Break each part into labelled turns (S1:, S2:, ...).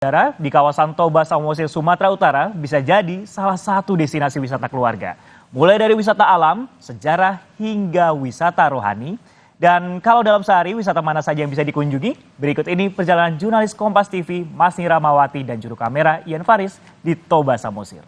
S1: Saudara, di kawasan Toba Samosir, Sumatera Utara bisa jadi salah satu destinasi wisata keluarga. Mulai dari wisata alam, sejarah, hingga wisata rohani. Dan kalau dalam sehari, wisata mana saja yang bisa dikunjungi? Berikut ini perjalanan jurnalis Kompas TV, Masni Ramawati dan juru kamera Ian Faris di Toba Samosir.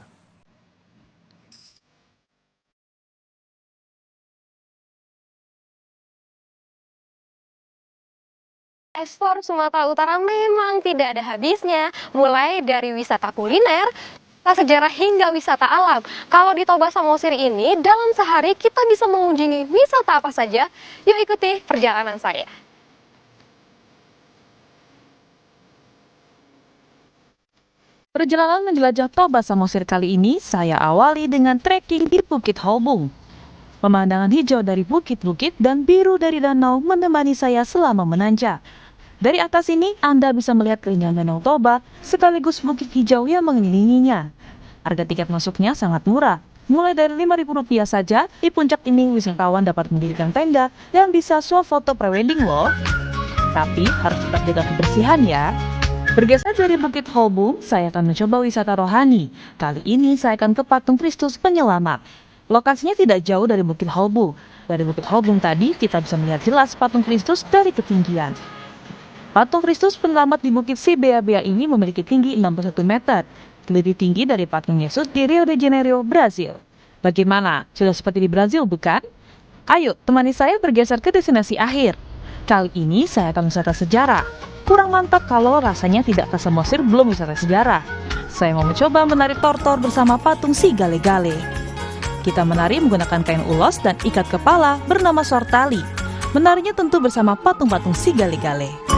S2: Ekspor Sumatera Utara memang tidak ada habisnya, mulai dari wisata kuliner, wisata sejarah hingga wisata alam. Kalau di Toba Samosir ini, dalam sehari kita bisa mengunjungi wisata apa saja? Yuk ikuti perjalanan saya.
S3: Perjalanan menjelajah Toba Samosir kali ini saya awali dengan trekking di Bukit Holbung. Pemandangan hijau dari bukit-bukit dan biru dari danau menemani saya selama menanjak. Dari atas ini, Anda bisa melihat keindahan Danau Toba sekaligus bukit hijau yang mengelilinginya. Harga tiket masuknya sangat murah, mulai dari Rp5.000 saja. Di puncak ini, wisatawan dapat mendirikan tenda dan bisa swafoto prewedding loh. Tapi harus tetap jaga kebersihan ya. Bergeser dari Bukit Holbung, saya akan mencoba wisata rohani. Kali ini saya akan ke Patung Kristus Penyelamat. Lokasinya tidak jauh dari Bukit Holbung. Dari Bukit Holbung tadi, kita bisa melihat jelas Patung Kristus dari ketinggian. Patung Kristus Penyelamat di Bukit Sibea-bea ini memiliki tinggi 61 meter, lebih tinggi dari patung Yesus di Rio de Janeiro, Brasil. Bagaimana? Sudah seperti di Brasil, bukan? Ayo, temani saya bergeser ke destinasi akhir. Kali ini saya akan wisata sejarah. Kurang mantap kalau rasanya tidak ke Samosir belum wisata sejarah. Saya mau mencoba menari tortor bersama patung si Gale-Gale. Kita menari menggunakan kain ulos dan ikat kepala bernama sortali. Menarinya tentu bersama patung-patung si Gale-Gale.